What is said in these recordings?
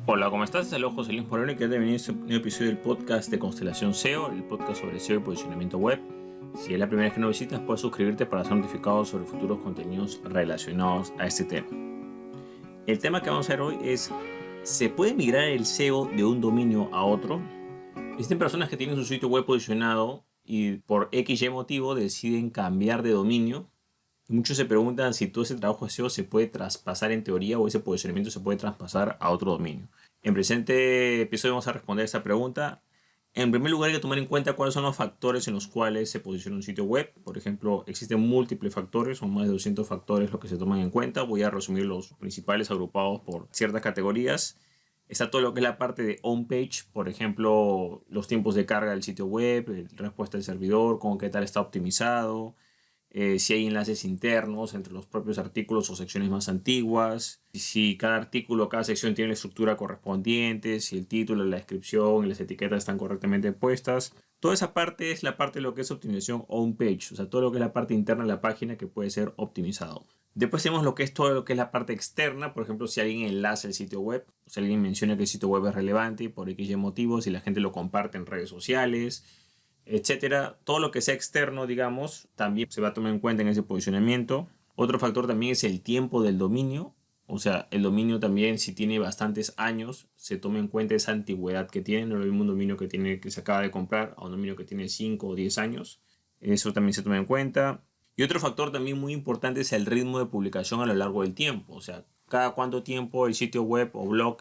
Hola, ¿cómo estás? Saludos, José Luis Moreno y que te bienvenido a este nuevo episodio del podcast de Constelación SEO, el podcast sobre SEO y posicionamiento web. Si es la primera vez que nos visitas, puedes suscribirte para ser notificado sobre futuros contenidos relacionados a este tema. El tema que vamos a ver hoy es: ¿se puede migrar el SEO de un dominio a otro? Existen personas que tienen su sitio web posicionado y por X y motivo deciden cambiar de dominio. Muchos se preguntan si todo ese trabajo de SEO se puede traspasar en teoría o ese posicionamiento se puede traspasar a otro dominio. En presente episodio vamos a responder esta pregunta. En primer lugar, hay que tomar en cuenta cuáles son los factores en los cuales se posiciona un sitio web. Por ejemplo, existen múltiples factores, son más de 200 factores los que se toman en cuenta. Voy a resumir los principales agrupados por ciertas categorías. Está todo lo que es la parte de on-page, por ejemplo, los tiempos de carga del sitio web, la respuesta del servidor, cómo qué tal está optimizado, si hay enlaces internos entre los propios artículos o secciones más antiguas, si cada artículo, cada sección tiene la estructura correspondiente, si el título, la descripción y las etiquetas están correctamente puestas. Toda esa parte es la parte de lo que es optimización on-page, o sea, todo lo que es la parte interna de la página que puede ser optimizado. Después tenemos lo que es todo lo que es la parte externa, por ejemplo, si alguien enlaza el sitio web, o si alguien menciona que el sitio web es relevante por X motivos, si la gente lo comparte en redes sociales, etcétera. Todo lo que sea externo, digamos, también se va a tomar en cuenta en ese posicionamiento. Otro factor también es el tiempo del dominio. O sea, el dominio también, si tiene bastantes años, se toma en cuenta esa antigüedad que tiene. No es lo mismo un dominio que se acaba de comprar a un dominio que tiene 5 o 10 años. Eso también se toma en cuenta. Y otro factor también muy importante es el ritmo de publicación a lo largo del tiempo. O sea, cada cuánto tiempo el sitio web o blog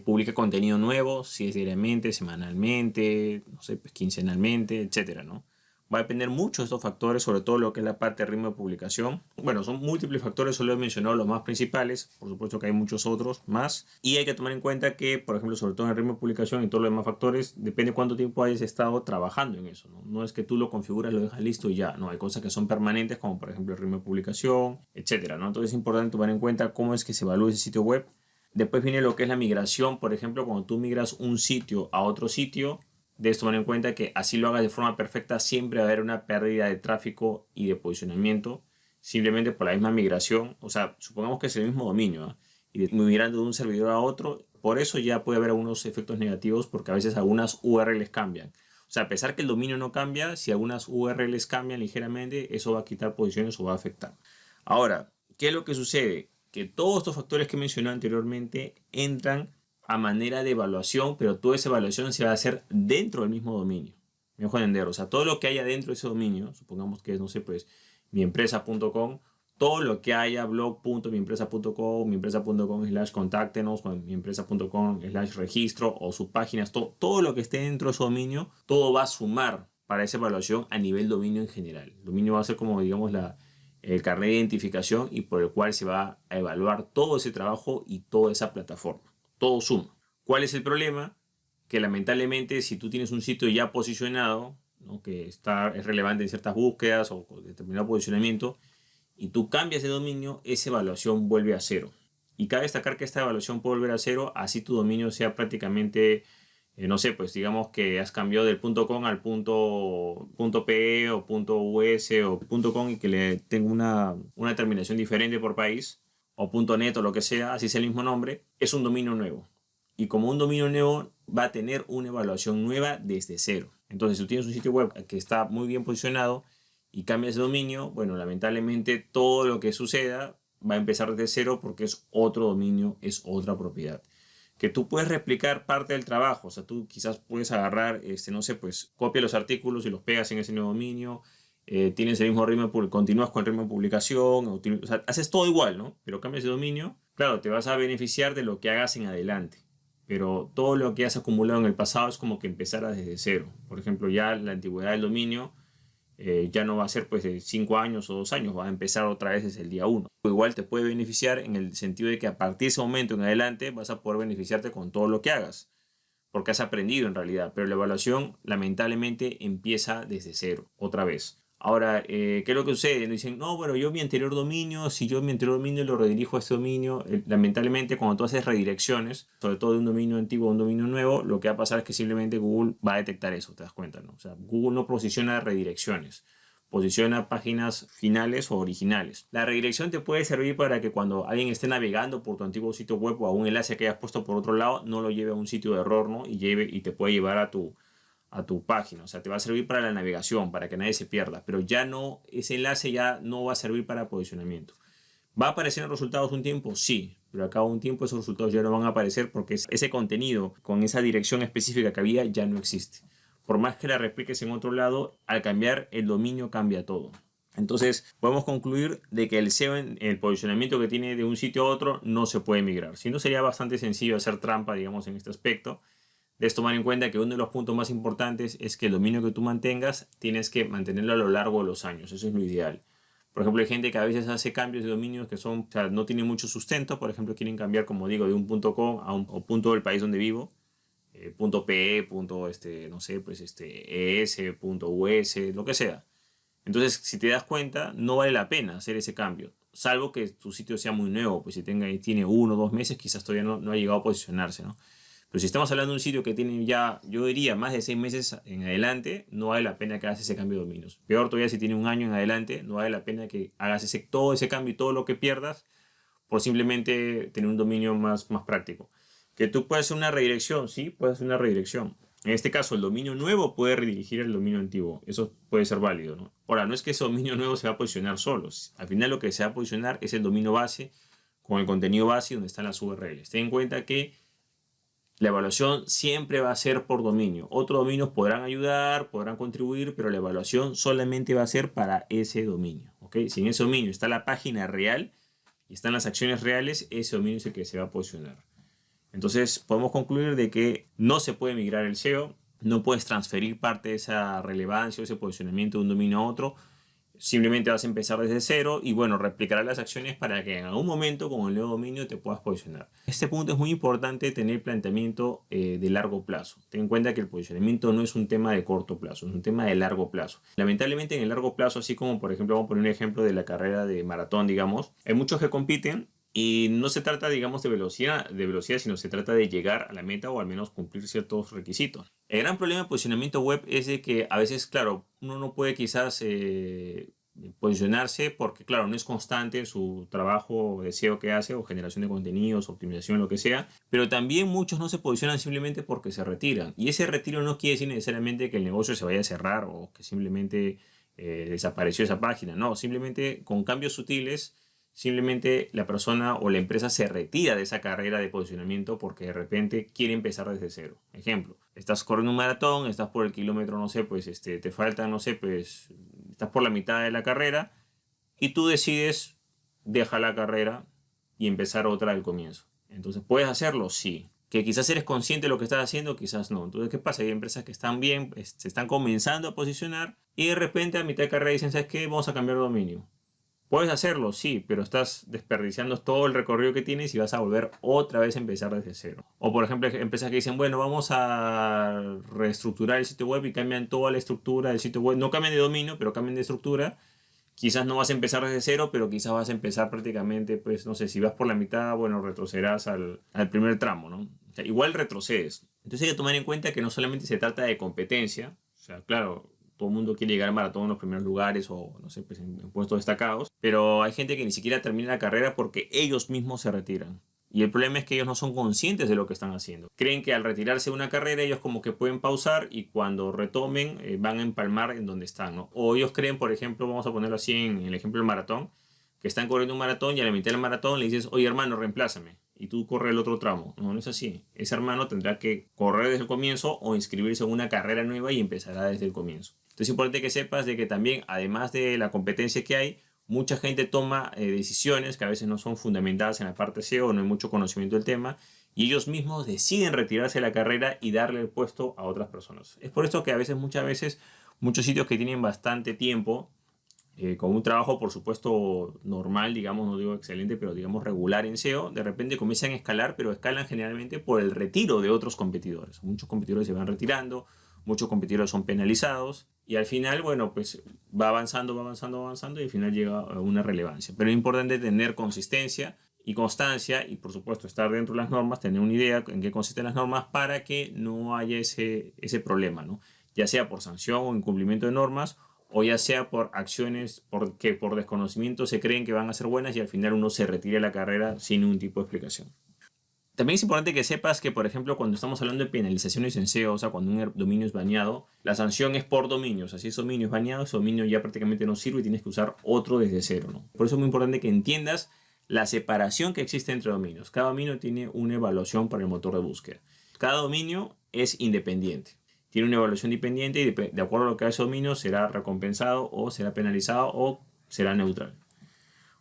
publica contenido nuevo, si es diariamente, semanalmente, no sé, pues quincenalmente, etcétera, ¿no? Va a depender mucho de estos factores, sobre todo lo que es la parte de ritmo de publicación. Bueno, son múltiples factores, solo he mencionado los más principales, por supuesto que hay muchos otros más. Y hay que tomar en cuenta que, por ejemplo, sobre todo en el ritmo de publicación y todos los demás factores, depende cuánto tiempo hayas estado trabajando en eso, ¿no? No es que tú lo configuras, lo dejas listo y ya, no, hay cosas que son permanentes, como por ejemplo el ritmo de publicación, etcétera, ¿no? Entonces es importante tomar en cuenta cómo es que se evalúa ese sitio web. Después viene lo que es la migración, por ejemplo, cuando tú migras un sitio a otro sitio, debes tomar en cuenta que así lo hagas de forma perfecta, siempre va a haber una pérdida de tráfico y de posicionamiento, simplemente por la misma migración. O sea, supongamos que es el mismo dominio, ¿eh? Y migrando de un servidor a otro, por eso ya puede haber algunos efectos negativos, porque a veces algunas URLs cambian. O sea, a pesar que el dominio no cambia, si algunas URLs cambian ligeramente, eso va a quitar posiciones o va a afectar. Ahora, ¿qué es lo que sucede? Que todos estos factores que mencioné anteriormente entran a manera de evaluación, pero toda esa evaluación se va a hacer dentro del mismo dominio. Me dejo entender, o sea, todo lo que haya dentro de ese dominio, supongamos que es, no sé, pues, miempresa.com, todo lo que haya blog.miempresa.com, miempresa.com/contáctenos, miempresa.com/registro o subpáginas, todo lo que esté dentro de ese dominio, todo va a sumar para esa evaluación a nivel dominio en general. El dominio va a ser como, digamos, el carnet de identificación y por el cual se va a evaluar todo ese trabajo y toda esa plataforma. Todo suma. ¿Cuál es el problema? Que lamentablemente, si tú tienes un sitio ya posicionado, ¿no?, que es relevante en ciertas búsquedas o con determinado posicionamiento, y tú cambias de dominio, esa evaluación vuelve a cero. Y cabe destacar que esta evaluación puede volver a cero, así tu dominio sea prácticamente, no sé, pues digamos que has cambiado del .com al .pe o .us o .com y que le tenga una terminación diferente por país, o .net o lo que sea, así sea el mismo nombre, es un dominio nuevo. Y como un dominio nuevo va a tener una evaluación nueva desde cero. Entonces, si tú tienes un sitio web que está muy bien posicionado y cambias de dominio, bueno, lamentablemente todo lo que suceda va a empezar desde cero porque es otro dominio, es otra propiedad. Que tú puedes replicar parte del trabajo, o sea, tú quizás puedes agarrar, no sé, pues copia los artículos y los pegas en ese nuevo dominio, tienes el mismo ritmo, continúas con el ritmo de publicación, o sea, haces todo igual, ¿no? Pero cambias de dominio, claro, te vas a beneficiar de lo que hagas en adelante. Pero todo lo que has acumulado en el pasado es como que empezara desde cero. Por ejemplo, ya la antigüedad del dominio ya no va a ser pues de 5 años o 2 años, va a empezar otra vez desde el día 1. Igual te puede beneficiar en el sentido de que a partir de ese momento en adelante vas a poder beneficiarte con todo lo que hagas, porque has aprendido en realidad, pero la evaluación lamentablemente empieza desde cero, otra vez. Ahora, ¿qué es lo que sucede? Nos dicen, no, bueno, yo mi anterior dominio, si yo mi anterior dominio lo redirijo a este dominio, lamentablemente cuando tú haces redirecciones, sobre todo de un dominio antiguo a un dominio nuevo, lo que va a pasar es que simplemente Google va a detectar eso, te das cuenta, ¿no? O sea, Google no posiciona redirecciones. posiciona páginas finales o originales. La redirección te puede servir para que cuando alguien esté navegando por tu antiguo sitio web o a un enlace que hayas puesto por otro lado, no lo lleve a un sitio de error, ¿no? Y te puede llevar a tu página. O sea, te va a servir para la navegación, para que nadie se pierda. Pero ya no, ese enlace ya no va a servir para posicionamiento. ¿Va a aparecer en resultados un tiempo? Sí, pero a cabo de un tiempo esos resultados ya no van a aparecer porque ese contenido con esa dirección específica que había ya no existe. Por más que la repliques en otro lado, al cambiar el dominio cambia todo. Entonces podemos concluir de que el SEO, el posicionamiento que tiene de un sitio a otro, no se puede migrar. Si no, sería bastante sencillo hacer trampa, digamos, en este aspecto. Debes tomar en cuenta que uno de los puntos más importantes es que el dominio que tú mantengas tienes que mantenerlo a lo largo de los años. Eso es lo ideal. Por ejemplo, hay gente que a veces hace cambios de dominios que son, o sea, no tienen mucho sustento. Por ejemplo, quieren cambiar, como digo, de un .com a un punto del país donde vivo. .pe, no sé, pues es, .us, lo que sea. Entonces, si te das cuenta, no vale la pena hacer ese cambio. Salvo que tu sitio sea muy nuevo, pues si tiene 1 o 2 meses, quizás todavía no ha llegado a posicionarse, ¿no? Pero si estamos hablando de un sitio que tiene ya, yo diría, más de 6 meses en adelante, no vale la pena que hagas ese cambio de dominios. Peor todavía si tiene un año en adelante, no vale la pena que hagas todo ese cambio y todo lo que pierdas por simplemente tener un dominio más práctico. Que tú puedes hacer una redirección, sí, puedes hacer una redirección. En este caso, el dominio nuevo puede redirigir el dominio antiguo. Eso puede ser válido, ¿no? Ahora, no es que ese dominio nuevo se va a posicionar solo. Al final lo que se va a posicionar es el dominio base con el contenido base donde están las URLs. Ten en cuenta que la evaluación siempre va a ser por dominio. Otros dominios podrán ayudar, podrán contribuir, pero la evaluación solamente va a ser para ese dominio. ¿Okay? Si en ese dominio está la página real y están las acciones reales, ese dominio es el que se va a posicionar. Entonces podemos concluir de que no se puede migrar el SEO, no puedes transferir parte de esa relevancia o ese posicionamiento de un dominio a otro. Simplemente vas a empezar desde cero y bueno, replicarás las acciones para que en algún momento con el nuevo dominio te puedas posicionar. Este punto es muy importante, tener planteamiento de largo plazo. Ten en cuenta que el posicionamiento no es un tema de corto plazo, es un tema de largo plazo. Lamentablemente en el largo plazo, así como por ejemplo vamos a poner un ejemplo de la carrera de maratón, digamos, hay muchos que compiten y no se trata, digamos, de velocidad, sino se trata de llegar a la meta o al menos cumplir ciertos requisitos. El gran problema de posicionamiento web es de que a veces, claro, uno no puede quizás posicionarse porque, claro, no es constante su trabajo de SEO que hace o generación de contenidos, optimización, lo que sea. Pero también muchos no se posicionan simplemente porque se retiran. Y ese retiro no quiere decir necesariamente que el negocio se vaya a cerrar o que simplemente desapareció esa página. No, simplemente con cambios sutiles. Simplemente la persona o la empresa se retira de esa carrera de posicionamiento porque de repente quiere empezar desde cero. Ejemplo, estás corriendo un maratón, estás por el kilómetro, no sé, pues te faltan, no sé, pues estás por la mitad de la carrera y tú decides dejar la carrera y empezar otra al comienzo. Entonces, ¿puedes hacerlo? Sí. Que quizás eres consciente de lo que estás haciendo, quizás no. Entonces, ¿qué pasa? Hay empresas que están bien, se están comenzando a posicionar y de repente a mitad de carrera dicen, ¿sabes qué? Vamos a cambiar de dominio. Puedes hacerlo, sí, pero estás desperdiciando todo el recorrido que tienes y vas a volver otra vez a empezar desde cero. O por ejemplo, empresas que dicen, bueno, vamos a reestructurar el sitio web y cambian toda la estructura del sitio web. No cambian de dominio, pero cambian de estructura. Quizás no vas a empezar desde cero, pero quizás vas a empezar prácticamente, pues no sé, si vas por la mitad, bueno, retrocederás al primer tramo, ¿no? O sea, igual retrocedes. Entonces hay que tomar en cuenta que no solamente se trata de competencia, o sea, claro, todo el mundo quiere llegar al maratón en los primeros lugares o, no sé, pues en puestos destacados. Pero hay gente que ni siquiera termina la carrera porque ellos mismos se retiran. Y el problema es que ellos no son conscientes de lo que están haciendo. Creen que al retirarse de una carrera ellos como que pueden pausar y cuando retomen van a empalmar en donde están, ¿no? O ellos creen, por ejemplo, vamos a ponerlo así en el ejemplo del maratón, que están corriendo un maratón y a la mitad del maratón le dices, oye hermano, reemplázame. Y tú corres el otro tramo. No, no es así. Ese hermano tendrá que correr desde el comienzo o inscribirse en una carrera nueva y empezará desde el comienzo. Entonces es importante que sepas de que también, además de la competencia que hay, mucha gente toma decisiones que a veces no son fundamentadas en la parte SEO, no hay mucho conocimiento del tema, y ellos mismos deciden retirarse de la carrera y darle el puesto a otras personas. Es por esto que muchas veces, muchos sitios que tienen bastante tiempo, con un trabajo por supuesto normal, digamos, no digo excelente, pero digamos regular en SEO, de repente comienzan a escalar, pero escalan generalmente por el retiro de otros competidores. Muchos competidores se van retirando, muchos competidores son penalizados y al final, bueno, pues va avanzando y al final llega a una relevancia. Pero es importante tener consistencia y constancia y por supuesto estar dentro de las normas, tener una idea en qué consisten las normas para que no haya ese problema, ¿no? Ya sea por sanción o incumplimiento de normas o ya sea por acciones porque por desconocimiento se creen que van a ser buenas y al final uno se retira de la carrera sin ningún tipo de explicación. También es importante que sepas que, por ejemplo, cuando estamos hablando de penalizaciones en SEO, o sea, cuando un dominio es baneado, la sanción es por dominio. O sea, si ese dominio es baneado, ese dominio ya prácticamente no sirve y tienes que usar otro desde cero, ¿no? Por eso es muy importante que entiendas la separación que existe entre dominios. Cada dominio tiene una evaluación para el motor de búsqueda. Cada dominio es independiente. Tiene una evaluación independiente y de acuerdo a lo que haga ese dominio será recompensado o será penalizado o será neutral.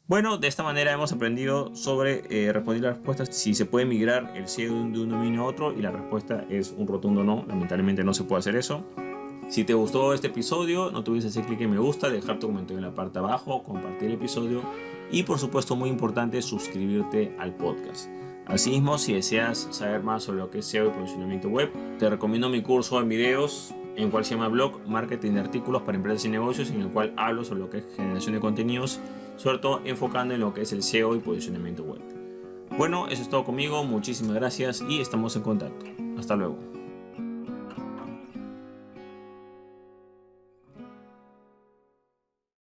Bueno, de esta manera hemos aprendido sobre responder las respuestas si se puede migrar el SEO de un dominio a otro, y la respuesta es un rotundo no. Lamentablemente no se puede hacer eso. Si te gustó este episodio, no te olvides hacer clic en me gusta, dejar tu comentario en la parte de abajo, compartir el episodio y, por supuesto, muy importante, suscribirte al podcast. Asimismo, si deseas saber más sobre lo que es SEO y posicionamiento web, te recomiendo mi curso en videos, en el cual se llama Blog Marketing de Artículos para Empresas y Negocios, en el cual hablo sobre lo que es generación de contenidos, sobre todo enfocando en lo que es el SEO y posicionamiento web. Bueno, eso es todo conmigo, muchísimas gracias y estamos en contacto. Hasta luego.